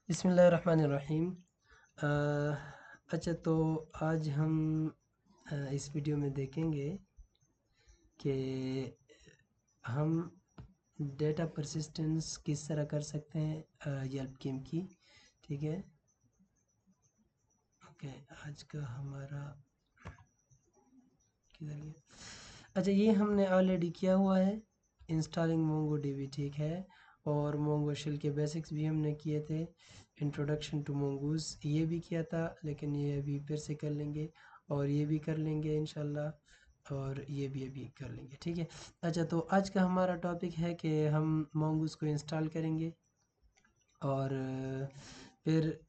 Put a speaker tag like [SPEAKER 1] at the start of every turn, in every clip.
[SPEAKER 1] बिस्मिल्लाहिर्रहमानिर्रहीम। अच्छा, तो आज हम इस वीडियो में देखेंगे कि हम डेटा परसिस्टेंस किस तरह कर सकते हैं येल्प गेम की। ठीक है, ओके। आज का हमारा किधर गया? अच्छा, ये हमने ऑलरेडी किया हुआ है, इंस्टॉलिंग मोंगो डीबी। ठीक है, और मोंगो शेल के बेसिक्स भी हमने किए थे, इंट्रोडक्शन टू मोंगूज ये भी किया था, लेकिन ये अभी फिर से कर लेंगे, और ये भी कर लेंगे इंशाल्लाह, और ये भी अभी कर लेंगे। ठीक है। अच्छा, तो आज का हमारा टॉपिक है कि हम मोंगूज को इंस्टॉल करेंगे, और फिर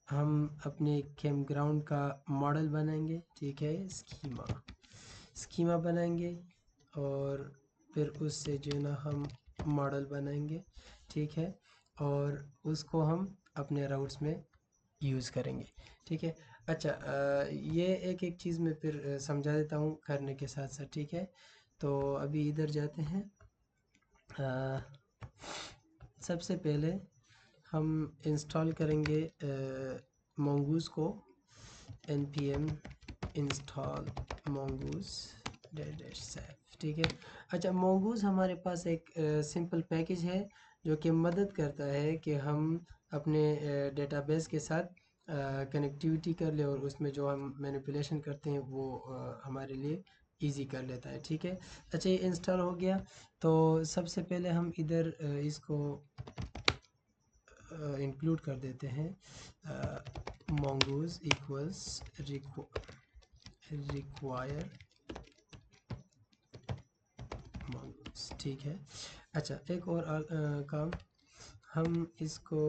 [SPEAKER 1] हम अपने कैंप ग्राउंड का मॉडल बनाएंगे। ठीक है, स्कीमा बनाएंगे, और फिर उससे जो है ना हम मॉडल बनाएंगे। ठीक है, और उसको हम अपने राउट्स में यूज़ करेंगे। ठीक है। अच्छा, ये एक एक चीज़ में फिर समझा देता हूँ करने के साथ साथ। ठीक है, तो अभी इधर जाते हैं। सबसे पहले हम इंस्टॉल करेंगे मोंगूज को, npm इंस्टॉल मोंगूज -saf। ठीक है। अच्छा, मोंगूज हमारे पास एक सिंपल पैकेज है जो कि मदद करता है कि हम अपने डेटाबेस के साथ कनेक्टिविटी कर ले, और उसमें जो हम मैनिपुलेशन करते हैं वो हमारे लिए इजी कर लेता है। ठीक है। अच्छा, ये इंस्टॉल हो गया, तो सबसे पहले हम इधर इसको इंक्लूड कर देते हैं, mongoose इक्वल्स रिक्वायर mongoose। ठीक है। अच्छा, एक और काम, हम इसको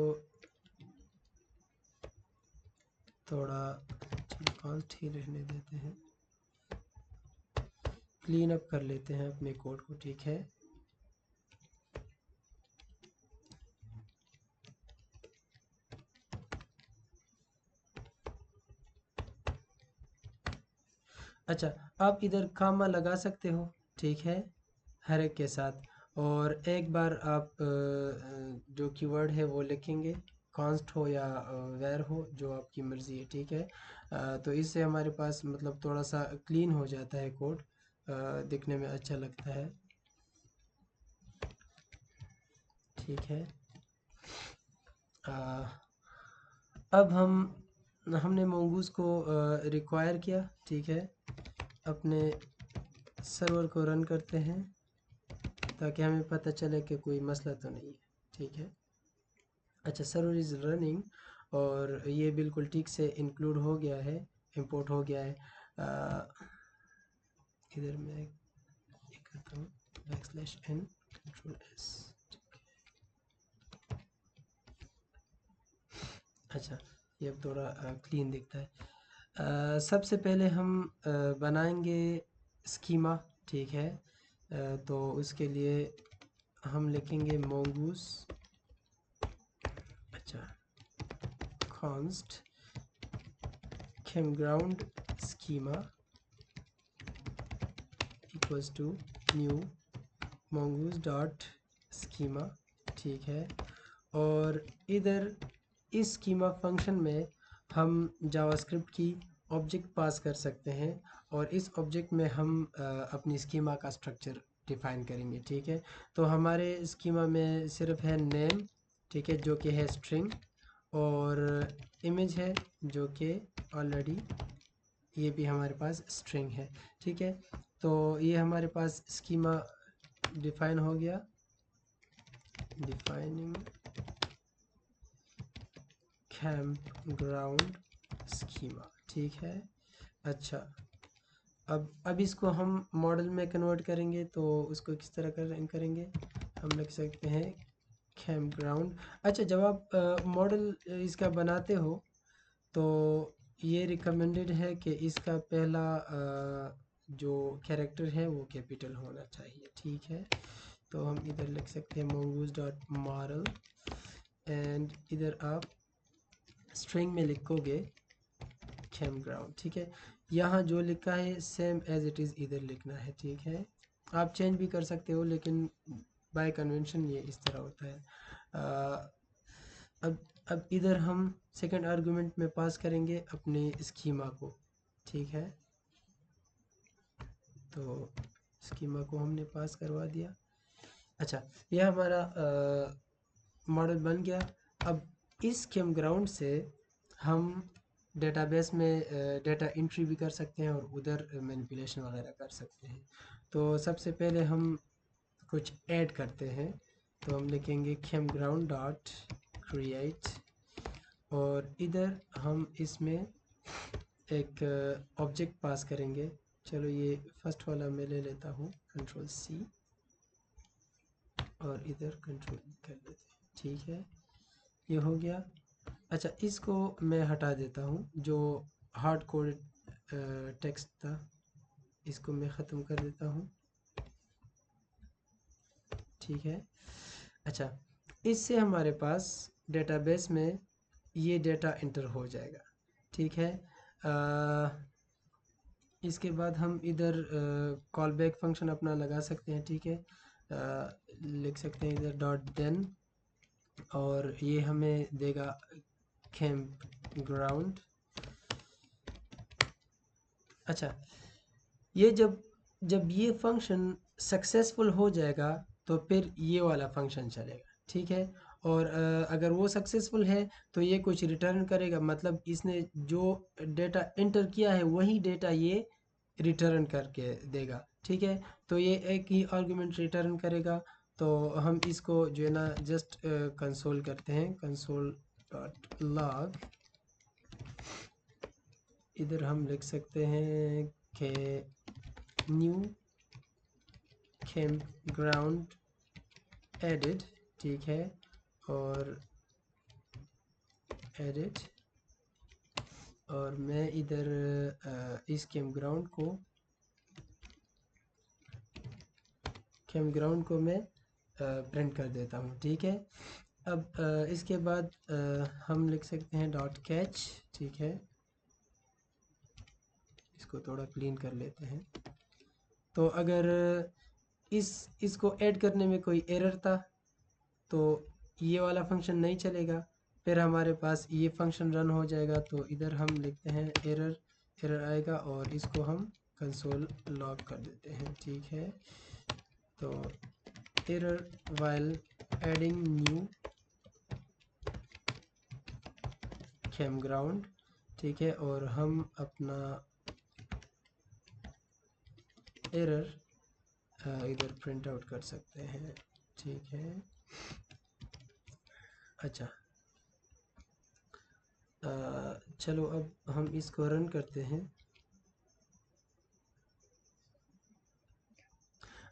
[SPEAKER 1] थोड़ा कॉन्स्ट ही रहने देते हैं, क्लीन अप कर लेते हैं अपने कोड को। ठीक है। अच्छा, आप इधर कामा लगा सकते हो। ठीक है, हर एक के साथ, और एक बार आप जो कीवर्ड है वो लिखेंगे, कॉन्स्ट हो या वेर हो, जो आपकी मर्ज़ी है। ठीक है। तो इससे हमारे पास मतलब थोड़ा सा क्लीन हो जाता है कोड, दिखने में अच्छा लगता है। ठीक है। अब हमने मोंगूज को रिक्वायर किया। ठीक है, अपने सर्वर को रन करते हैं ताकि हमें पता चले कि कोई मसला तो नहीं है। ठीक है। अच्छा, सर्वर इज़ रनिंग, और ये बिल्कुल ठीक से इंक्लूड हो गया है, इंपोर्ट हो गया है। इधर मैं ये करता हूँ \n Ctrl+S। अच्छा, ये अब थोड़ा क्लीन दिखता है। सबसे पहले हम बनाएंगे स्कीमा। ठीक है। तो उसके लिए हम लिखेंगे mongoose, अच्छा, const campground schema equals to new mongoose dot schema। ठीक है, और इधर इस स्कीमा फंक्शन में हम जावास्क्रिप्ट की ऑब्जेक्ट पास कर सकते हैं, और इस ऑब्जेक्ट में हम अपनी स्कीमा का स्ट्रक्चर डिफाइन करेंगे। ठीक है, तो हमारे स्कीमा में सिर्फ है नेम, ठीक है, जो कि है स्ट्रिंग, और इमेज है जो कि ऑलरेडी ये भी हमारे पास स्ट्रिंग है। ठीक है, तो ये हमारे पास स्कीमा डिफाइन हो गया, डिफाइनिंग campground schema। ठीक है। अच्छा, अब इसको हम मॉडल में कन्वर्ट करेंगे, तो उसको किस तरह करेंगे, हम लिख सकते हैं campground। अच्छा, जब आप मॉडल इसका बनाते हो तो ये रिकमेंडेड है कि इसका पहला जो कैरेक्टर है वो कैपिटल होना चाहिए। ठीक है, तो हम इधर लिख सकते हैं mongoose.model, एंड इधर आप स्ट्रिंग में लिखोगे campground। ठीक है, यहाँ जो लिखा है सेम एज इट इज़ इधर लिखना है। ठीक है, आप चेंज भी कर सकते हो, लेकिन बाय कन्वेंशन ये इस तरह होता है। अब इधर हम सेकंड आर्गुमेंट में पास करेंगे अपने स्कीमा को, ठीक है। तो स्कीमा को हमने पास करवा दिया। अच्छा, यह हमारा मॉडल बन गया। अब इस कैम ग्राउंड से हम डेटाबेस में डेटा एंट्री भी कर सकते हैं और उधर मैनिपुलेशन वगैरह कर सकते हैं। तो सबसे पहले हम कुछ ऐड करते हैं। तो हम लिखेंगे कैम ग्राउंड डॉट क्रिएट और इधर हम इसमें एक ऑब्जेक्ट पास करेंगे। चलो ये फर्स्ट वाला मैं ले लेता हूँ, कंट्रोल सी और इधर कंट्रोल कर लेते हैं, ठीक है। ये हो गया। अच्छा, इसको मैं हटा देता हूँ, जो हार्ड कोड टेक्स्ट था इसको मैं ख़त्म कर देता हूँ, ठीक है। अच्छा, इससे हमारे पास डेटाबेस में ये डेटा इंटर हो जाएगा, ठीक है। इसके बाद हम इधर कॉल बैक फंक्शन अपना लगा सकते हैं, ठीक है। लिख सकते हैं इधर डॉट देन और ये हमें देगा कैंप ग्राउंड। अच्छा, ये जब ये फंक्शन सक्सेसफुल हो जाएगा तो फिर ये वाला फंक्शन चलेगा, ठीक है। और अगर वो सक्सेसफुल है तो ये कुछ रिटर्न करेगा, मतलब इसने जो डेटा एंटर किया है वही डेटा ये रिटर्न करके देगा, ठीक है। तो ये एक ही आर्गुमेंट रिटर्न करेगा। तो हम इसको जो है ना जस्ट कंसोल करते हैं, कंसोल डॉट लॉग। इधर हम लिख सकते हैं कि न्यू कैंप ग्राउंड एडिट, ठीक है। और एडिट और मैं इधर इस कैंप ग्राउंड को मैं प्रिंट कर देता हूँ, ठीक है। अब इसके बाद हम लिख सकते हैं डॉट कैच, ठीक है। इसको थोड़ा क्लीन कर लेते हैं। तो अगर इसको ऐड करने में कोई एरर था तो ये वाला फंक्शन नहीं चलेगा, फिर हमारे पास ये फंक्शन रन हो जाएगा। तो इधर हम लिखते हैं एरर आएगा और इसको हम कंसोल लॉग कर देते हैं, ठीक है। तो error while adding new campground, ठीक है। और हम अपना एरर इधर प्रिंट आउट कर सकते हैं, ठीक है। अच्छा, चलो अब हम इसको रन करते हैं।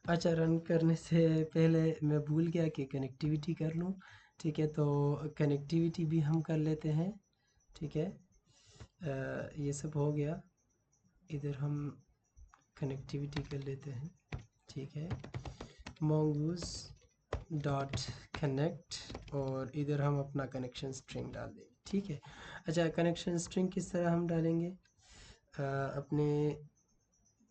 [SPEAKER 1] अच्छा, रन करने से पहले मैं भूल गया कि कनेक्टिविटी कर लूँ, ठीक है। तो कनेक्टिविटी भी हम कर लेते हैं, ठीक है। ये सब हो गया। इधर हम कनेक्टिविटी कर लेते हैं, ठीक है। mongoose डॉट कनेक्ट और इधर हम अपना कनेक्शन स्ट्रिंग डाल देंगे, ठीक है। अच्छा, कनेक्शन स्ट्रिंग किस तरह हम डालेंगे? अपने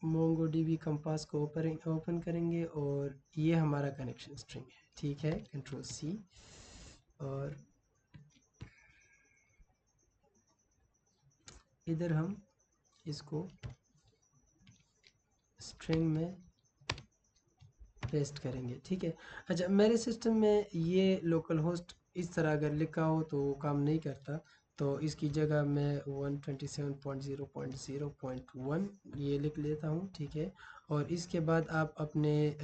[SPEAKER 1] MongoDB कंपास को ओपन करेंगे और ये हमारा कनेक्शन स्ट्रिंग है, ठीक है। कंट्रोल सी और इधर हम इसको स्ट्रिंग में पेस्ट करेंगे, ठीक है। अच्छा, मेरे सिस्टम में ये लोकल होस्ट इस तरह अगर लिखा हो तो काम नहीं करता, तो इसकी जगह मैं 127.0.0.1 ये लिख लेता हूँ, ठीक है। और इसके बाद आप अपने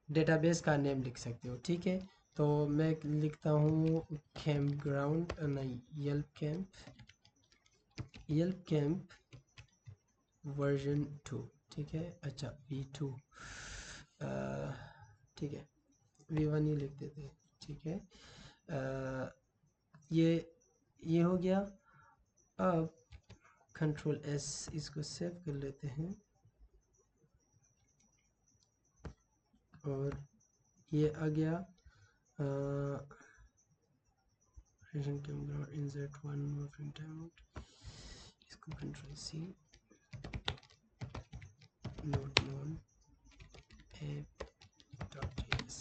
[SPEAKER 1] डेटाबेस का नेम लिख सकते हो, ठीक है। तो मैं लिखता हूँ कैंप ग्राउंड, नहीं, येल्प कैंप वर्जन 2, ठीक है। अच्छा, V2, ठीक है, V1 ही लिख देते हैं, ठीक है। ये हो गया। अब कंट्रोल S इसको सेव कर लेते हैं और ये आ गया इसको control C note known app.js।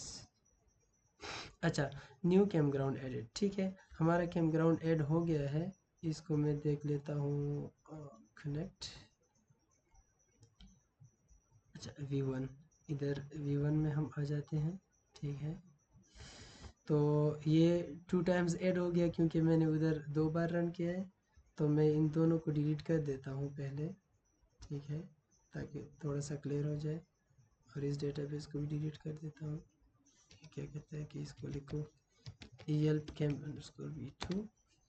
[SPEAKER 1] अच्छा, न्यू कैंप ग्राउंड एडिट, ठीक है, हमारा कैंप ग्राउंड ऐड हो गया है। इसको मैं देख लेता हूँ, कनेक्ट। अच्छा, V1, इधर V1 में हम आ जाते हैं, ठीक है। तो ये 2 टाइम्स ऐड हो गया क्योंकि मैंने उधर 2 बार रन किया है। तो मैं इन दोनों को डिलीट कर देता हूँ पहले, ठीक है, ताकि थोड़ा सा क्लियर हो जाए। और इस डेटाबेस को भी डिलीट कर देता हूँ। क्या कहते हैं कि इसको लिखो ELP camp_v2,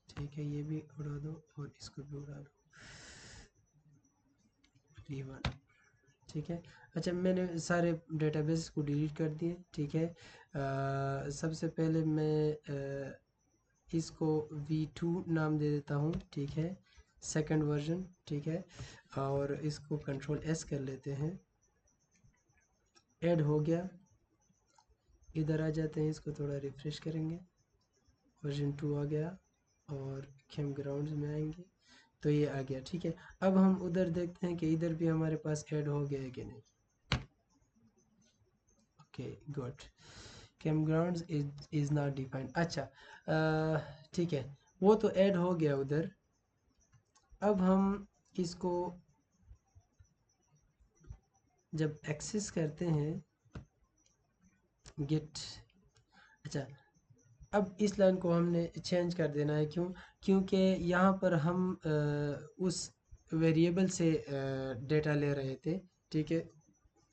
[SPEAKER 1] ठीक है, ये भी उड़ा दो और इसको भी उड़ा दो, V1, ठीक है। अच्छा, मैंने सारे डेटाबेस को डिलीट कर दिए, ठीक है। सबसे पहले मैं इसको V2 नाम दे देता हूँ, ठीक है, सेकंड वर्जन, ठीक है। और इसको Ctrl+S कर लेते हैं, ऐड हो गया। इधर आ जाते हैं, इसको थोड़ा रिफ्रेश करेंगे, वर्जन 2 आ गया। और कैंप ग्राउंड में आएंगे तो ये आ गया, ठीक है। अब हम उधर देखते हैं कि इधर भी हमारे पास ऐड हो गया है कि नहीं। Okay, good, camp ground is not defined. अच्छा, ठीक है, वो तो ऐड हो गया उधर। अब हम इसको जब एक्सेस करते हैं गेट, अच्छा, अब इस लाइन को हमने चेंज कर देना है, क्यों? क्योंकि यहाँ पर हम उस वेरिएबल से डेटा ले रहे थे, ठीक है।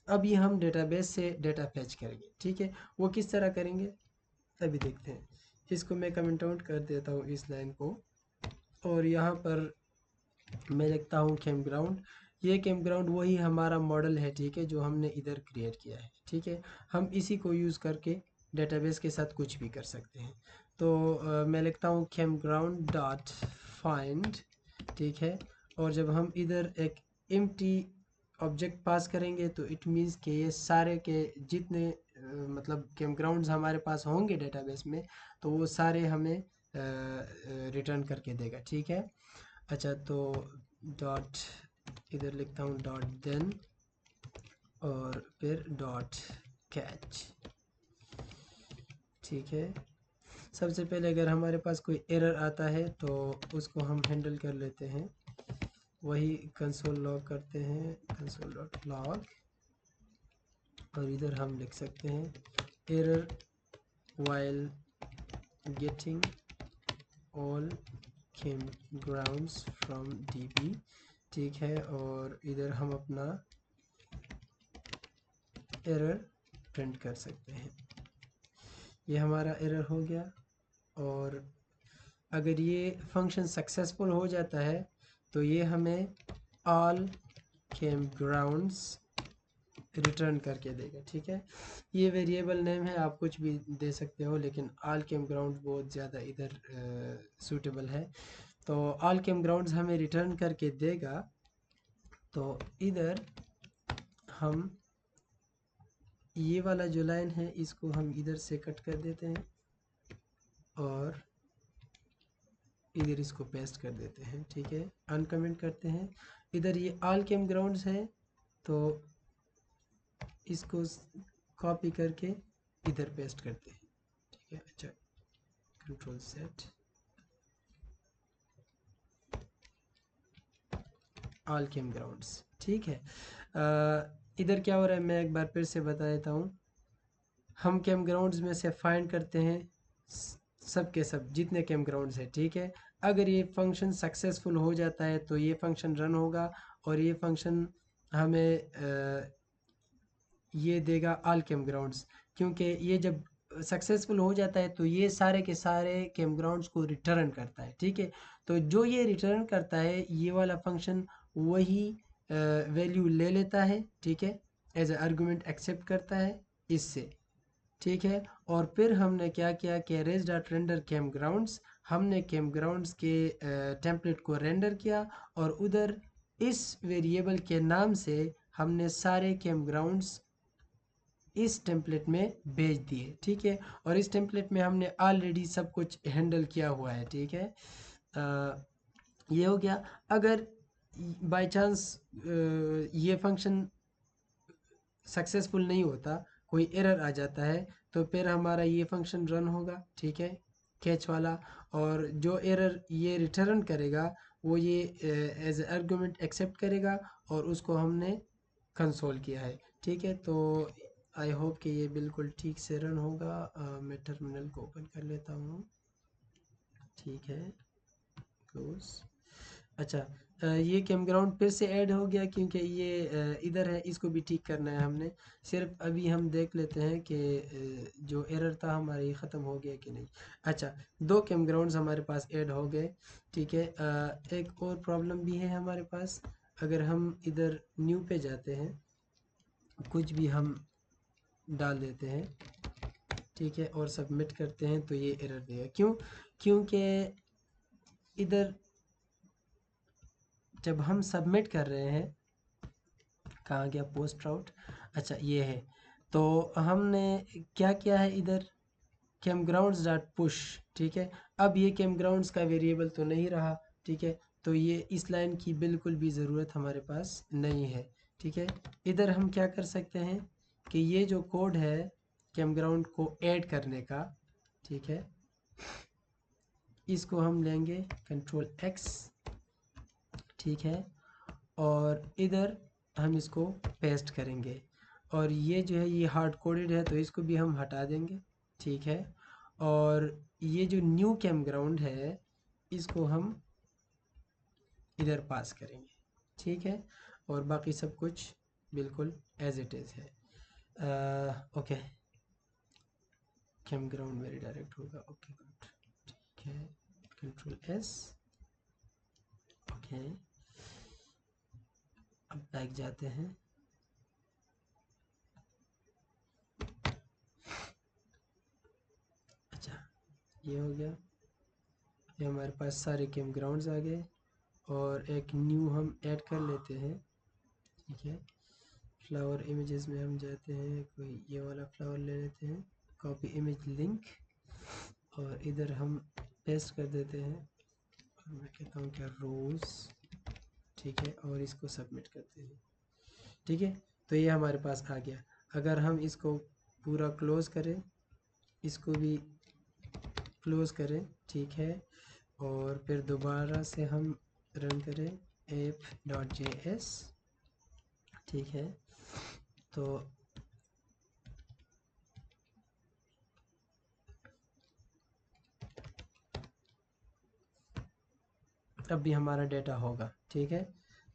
[SPEAKER 1] अब ये हम डेटाबेस से डेटा फैच करेंगे, ठीक है। वो किस तरह करेंगे अभी देखते हैं। इसको मैं कमेंट आउट कर देता हूँ इस लाइन को, और यहाँ पर मैं लिखता हूँ कैंप ग्राउंड। ये कैंप ग्राउंड वही हमारा मॉडल है, ठीक है, जो हमने इधर क्रिएट किया है, ठीक है। हम इसी को यूज़ करके डेटाबेस के साथ कुछ भी कर सकते हैं। तो मैं लिखता हूँ कैंप ग्राउंड डॉट फाइंड, ठीक है। और जब हम इधर एक एम्प्टी ऑब्जेक्ट पास करेंगे तो इट मीन्स कि ये सारे के जितने मतलब कैंप ग्राउंड्स हमारे पास होंगे डेटाबेस में, तो वो सारे हमें रिटर्न करके देगा, ठीक है। अच्छा, तो डॉट, इधर लिखता हूँ डॉट देन, और फिर डॉट कैच, ठीक है। सबसे पहले अगर हमारे पास कोई एरर आता है तो उसको हम हैंडल कर लेते हैं, वही कंसोल लॉग करते हैं, कंसोल डॉट लॉग, और इधर हम लिख सकते हैं error while getting all campgrounds from DB, ठीक है। और इधर हम अपना एरर प्रिंट कर सकते हैं। ये हमारा एरर हो गया। और अगर ये फंक्शन सक्सेसफुल हो जाता है तो ये हमें ऑल campgrounds रिटर्न करके देगा, ठीक है। ये वेरिएबल नेम है, आप कुछ भी दे सकते हो, लेकिन ऑल campgrounds बहुत ज़्यादा इधर सूटेबल है। तो ऑल campgrounds हमें रिटर्न करके देगा। तो इधर हम ये वाला जो लाइन है इसको हम इधर से कट कर देते हैं और इधर इसको पेस्ट कर देते हैं, ठीक है। अनकमेंट करते हैं। इधर ये ऑल campgrounds है तो इसको कॉपी करके इधर पेस्ट करते हैं, ठीक है। अच्छा, Ctrl+Z, ऑल campgrounds, ठीक है। इधर क्या हो रहा है मैं एक बार फिर से बता देता हूँ। हम campgrounds में से फाइंड करते हैं सब के सब जितने campgrounds है, ठीक है। अगर ये फंक्शन सक्सेसफुल हो जाता है तो ये फंक्शन रन होगा और ये फंक्शन हमें ये देगा ऑल campgrounds, क्योंकि ये जब सक्सेसफुल हो जाता है तो ये सारे के सारे campgrounds को रिटर्न करता है, ठीक है। तो जो ये रिटर्न करता है ये वाला फंक्शन वही वैल्यू ले लेता है, ठीक है, एज ए आर्गुमेंट एक्सेप्ट करता है इससे, ठीक है। और फिर हमने क्या किया कि रेज डॉट रेंडर campgrounds, हमने campgrounds के टेम्पलेट को रेंडर किया और उधर इस वेरिएबल के नाम से हमने सारे campgrounds इस टेम्पलेट में भेज दिए, ठीक है। और इस टेम्पलेट में हमने ऑलरेडी सब कुछ हैंडल किया हुआ है, ठीक है। ये हो गया। अगर बाय चांस ये फंक्शन सक्सेसफुल नहीं होता, कोई एरर आ जाता है तो फिर हमारा ये फंक्शन रन होगा, ठीक है, कैच वाला। और जो एरर ये रिटर्न करेगा वो ये एज आर्गुमेंट एक्सेप्ट करेगा और उसको हमने कंसोल किया है, ठीक है। तो आई होप कि ये बिल्कुल ठीक से रन होगा। मैं टर्मिनल को ओपन कर लेता हूँ, ठीक है, क्लोज। अच्छा, ये कैम ग्राउंड फिर से ऐड हो गया क्योंकि ये इधर है, इसको भी ठीक करना है हमने। सिर्फ अभी हम देख लेते हैं कि जो एरर था हमारा ये ख़त्म हो गया कि नहीं। अच्छा, 2 कैम ग्राउंड्स हमारे पास ऐड हो गए, ठीक है। एक और प्रॉब्लम भी है हमारे पास। अगर हम इधर न्यू पे जाते हैं, कुछ भी हम डाल देते हैं, ठीक है, और सबमिट करते हैं तो ये एरर देगा। क्यों? क्योंकि इधर जब हम सबमिट कर रहे हैं, कहाँ गया पोस्ट राउट, अच्छा ये है, तो हमने क्या किया है इधर कैम ग्राउंड्स डॉट पुश, ठीक है। अब ये कैम ग्राउंड्स का वेरिएबल तो नहीं रहा, ठीक है, तो ये इस लाइन की बिल्कुल भी ज़रूरत हमारे पास नहीं है, ठीक है। इधर हम क्या कर सकते हैं कि ये जो कोड है कैम ग्राउंड को ऐड करने का, ठीक है, इसको हम लेंगे कंट्रोल एक्स, ठीक है, और इधर हम इसको पेस्ट करेंगे। और ये जो है ये हार्ड कोडेड है तो इसको भी हम हटा देंगे, ठीक है। और ये जो न्यू कैम ग्राउंड है इसको हम इधर पास करेंगे, ठीक है। और बाकी सब कुछ बिल्कुल एज इट इज़ है। ओके, कैम ग्राउंड मेरे डायरेक्ट होगा, ओके गुड, ठीक है, कंट्रोल एस, ओके। अब बैक जाते हैं, अच्छा ये हो गया, ये हमारे पास सारे कैम ग्राउंड्स आ गए। और एक न्यू हम ऐड कर लेते हैं, ठीक है। फ्लावर इमेजेस में हम जाते हैं, कोई ये वाला फ्लावर ले लेते हैं, कॉपी इमेज लिंक, और इधर हम पेस्ट कर देते हैं, और मैं कहता हूँ क्या रोज़, ठीक है, और इसको सबमिट करते हैं, ठीक है। तो ये हमारे पास आ गया। अगर हम इसको पूरा क्लोज़ करें, इसको भी क्लोज़ करें, ठीक है, और फिर दोबारा से हम रन करें app.js, ठीक है। तो अभी हमारा डेटा होगा, ठीक है।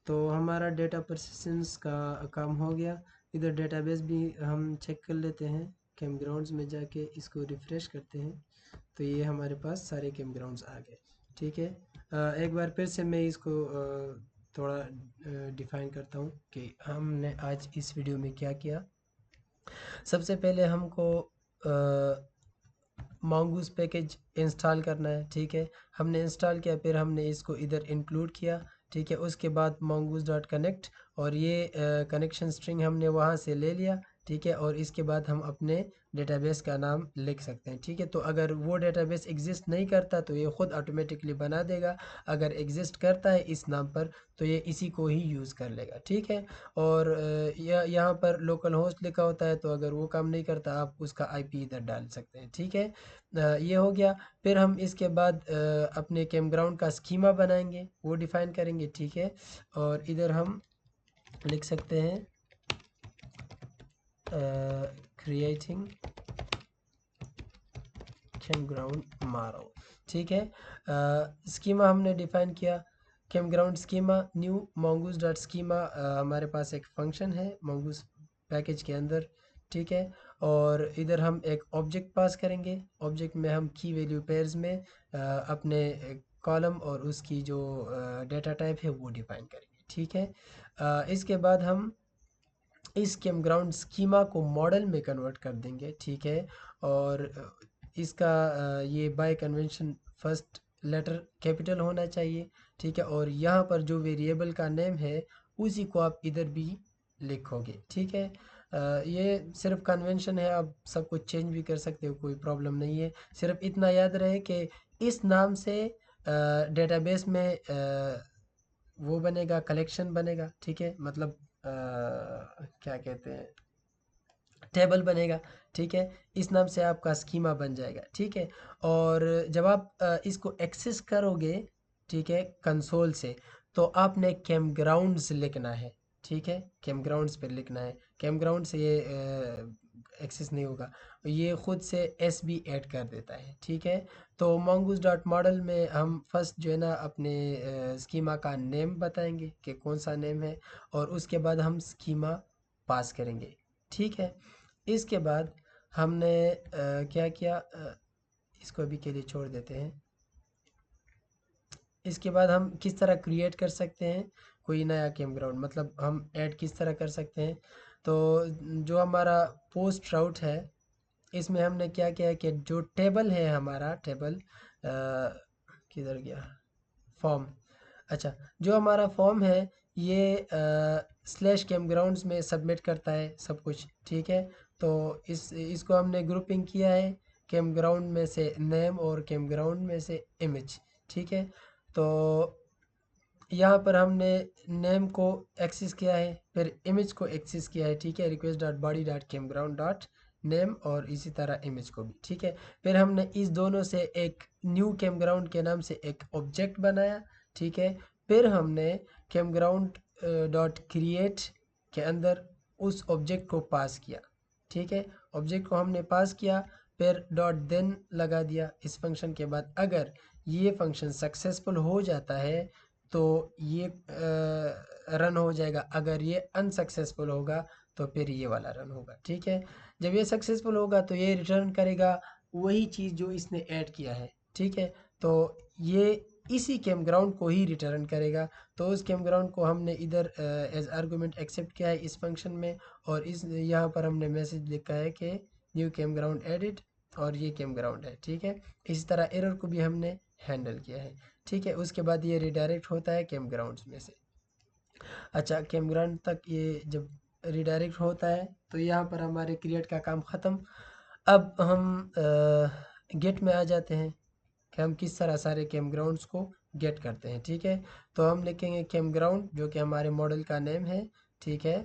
[SPEAKER 1] तो हमारा डेटा परसिस्टेंस का काम हो गया। इधर डेटाबेस भी हम चेक कर लेते हैं, कैम ग्राउंड्स में जाके इसको रिफ़्रेश करते हैं तो ये हमारे पास सारे कैम ग्राउंड्स आ गए, ठीक है। एक बार फिर से मैं इसको थोड़ा डिफ़ाइन करता हूँ कि हमने आज इस वीडियो में क्या किया। सबसे पहले हमको mongoose पैकेज इंस्टॉल करना है, ठीक है। हमने इंस्टॉल किया, फिर हमने इसको इधर इंक्लूड किया, ठीक है। उसके बाद mongoose.connect, और ये कनेक्शन स्ट्रिंग हमने वहाँ से ले लिया, ठीक है। और इसके बाद हम अपने डेटाबेस का नाम लिख सकते हैं, ठीक है। तो अगर वो डेटाबेस एग्जिस्ट नहीं करता तो ये ख़ुद ऑटोमेटिकली बना देगा, अगर एग्जिस्ट करता है इस नाम पर तो ये इसी को ही यूज़ कर लेगा, ठीक है। और यहाँ पर लोकल होस्ट लिखा होता है, तो अगर वो काम नहीं करता आप उसका IP इधर डाल सकते हैं, ठीक है। ये हो गया। फिर हम इसके बाद अपने कैम ग्राउंड का स्कीमा बनाएंगे, वो डिफ़ाइन करेंगे, ठीक है। और इधर हम लिख सकते हैं क्रिएटिंग कैम ग्राउंड मारो, ठीक है। स्कीमा हमने डिफ़ाइन किया, campground schema new mongoose dot schema, हमारे पास एक फंक्शन है mongoose पैकेज के अंदर, ठीक है। और इधर हम एक ऑब्जेक्ट पास करेंगे, ऑब्जेक्ट में हम की वैल्यू पेयर्स में अपने कॉलम और उसकी जो डेटा टाइप है वो डिफ़ाइन करेंगे, ठीक है। इसके बाद हम इस कैम ग्राउंड स्कीमा को मॉडल में कन्वर्ट कर देंगे, ठीक है। और इसका ये by convention first letter capital होना चाहिए, ठीक है। और यहाँ पर जो वेरिएबल का नेम है उसी को आप इधर भी लिखोगे, ठीक है। ये सिर्फ कन्वेंशन है, आप सब कुछ चेंज भी कर सकते हो, कोई प्रॉब्लम नहीं है। सिर्फ इतना याद रहे कि इस नाम से डेटाबेस में वो बनेगा, कलेक्शन बनेगा, ठीक है। मतलब क्या कहते हैं, टेबल बनेगा, ठीक है। इस नाम से आपका स्कीमा बन जाएगा, ठीक है। और जब आप इसको एक्सेस करोगे, ठीक है, कंसोल से, तो आपने कैम ग्राउंड्स लिखना है, ठीक है। कैम ग्राउंड्स पर लिखना है, कैम ग्राउंड से ये एक्सेस नहीं होगा, ये खुद से एस भी ऐड कर देता है, ठीक है। तो mongoose डॉट मॉडल में हम फर्स्ट जो है ना अपने स्कीमा का नेम बताएंगे कि कौन सा नेम है, और उसके बाद हम स्कीमा पास करेंगे, ठीक है। इसके बाद हमने क्या किया, इसको अभी के लिए छोड़ देते हैं। इसके बाद हम किस तरह क्रिएट कर सकते हैं कोई नया कैम ग्राउंड, मतलब हम ऐड किस तरह कर सकते हैं। तो जो हमारा पोस्ट राउट है, इसमें हमने क्या किया है कि जो टेबल है, हमारा टेबल किधर गया, फॉर्म, अच्छा, जो हमारा फॉर्म है ये स्लैश कैम ग्राउंड्स में सबमिट करता है सब कुछ, ठीक है। तो इसको हमने ग्रुपिंग किया है, कैम ग्राउंड में से नेम और कैम ग्राउंड में से इमेज, ठीक है। तो यहाँ पर हमने नेम को एक्सेस किया है, फिर इमेज को एक्सेस किया है, ठीक है, request dot body dot campground dot name, और इसी तरह इमेज को भी, ठीक है। फिर हमने इस दोनों से एक न्यू कैम ग्राउंड के नाम से एक ऑब्जेक्ट बनाया, ठीक है। फिर हमने कैम ग्राउंड डॉट क्रिएट के अंदर उस ऑब्जेक्ट को पास किया, ठीक है। ऑब्जेक्ट को हमने पास किया, फिर डॉट देन लगा दिया इस फंक्शन के बाद। अगर ये फंक्शन सक्सेसफुल हो जाता है तो ये रन हो जाएगा, अगर ये अनसक्सेसफुल होगा तो फिर ये वाला रन होगा, ठीक है। जब ये सक्सेसफुल होगा तो ये रिटर्न करेगा वही चीज़ जो इसने ऐड किया है, ठीक है। तो ये इसी कैम ग्राउंड को ही रिटर्न करेगा। तो उस कैम ग्राउंड को हमने इधर एज आर्गुमेंट एक्सेप्ट किया है इस फंक्शन में, और इस यहाँ पर हमने मैसेज लिखा है कि न्यू कैम ग्राउंड एडिट, और ये कैम ग्राउंड है, ठीक है। इसी तरह एरर को भी हमने हैंडल किया है, ठीक है। उसके बाद ये रिडायरेक्ट होता है कैम ग्राउंड्स में से। अच्छा, कैम ग्राउंड तक ये जब रिडायरेक्ट होता है तो यहाँ पर हमारे क्रिएट का काम ख़त्म। अब हम गेट में आ जाते हैं कि हम किस तरह सारे कैम ग्राउंड्स को गेट करते हैं, ठीक है। तो हम लिखेंगे कैम ग्राउंड जो कि हमारे मॉडल का नेम है, ठीक है।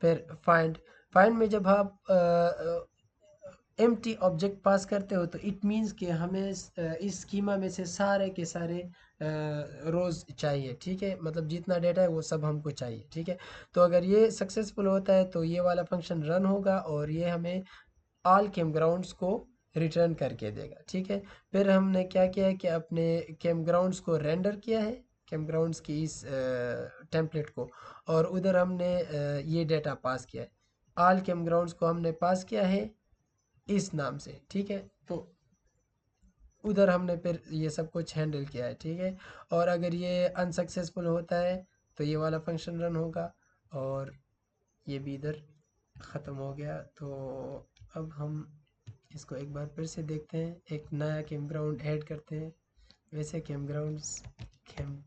[SPEAKER 1] फिर फाइंड, फाइंड में जब आप एम्प्टी ऑब्जेक्ट पास करते हो तो इट मीन्स कि हमें इस स्कीमा में से सारे के सारे रोज़ चाहिए, ठीक है। मतलब जितना डेटा है वो सब हमको चाहिए, ठीक है। तो अगर ये सक्सेसफुल होता है तो ये वाला फंक्शन रन होगा और ये हमें ऑल कैम ग्राउंड्स को रिटर्न करके देगा, ठीक है। फिर हमने क्या किया है कि अपने कैम ग्राउंड्स को रेंडर किया है, कैम ग्राउंड्स की इस टेम्पलेट को, और उधर हमने ये डेटा पास किया है, ऑल कैम ग्राउंड्स को हमने पास किया है इस नाम से, ठीक है। तो उधर हमने फिर ये सब कुछ हैंडल किया है, ठीक है। और अगर ये अनसक्सेसफुल होता है तो ये वाला फंक्शन रन होगा, और ये भी इधर ख़त्म हो गया। तो अब हम इसको एक बार फिर से देखते हैं, एक नया कैम ग्राउंड ऐड करते हैं। वैसे कैम ग्राउंड्स, कैम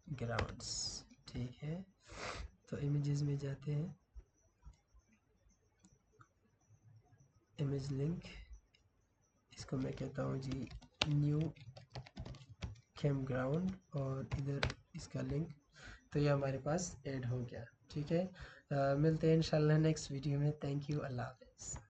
[SPEAKER 1] ग्राउंड्स, ठीक है। तो इमेजेस में जाते हैं, इमेज लिंक, इसको मैं कहता हूँ जी न्यू कैम ग्राउंड, और इधर इसका लिंक। तो ये हमारे पास ऐड हो गया, ठीक है। मिलते हैं इंशाल्लाह नेक्स्ट वीडियो में। थैंक यू, अल्लाह हाफ़िज़।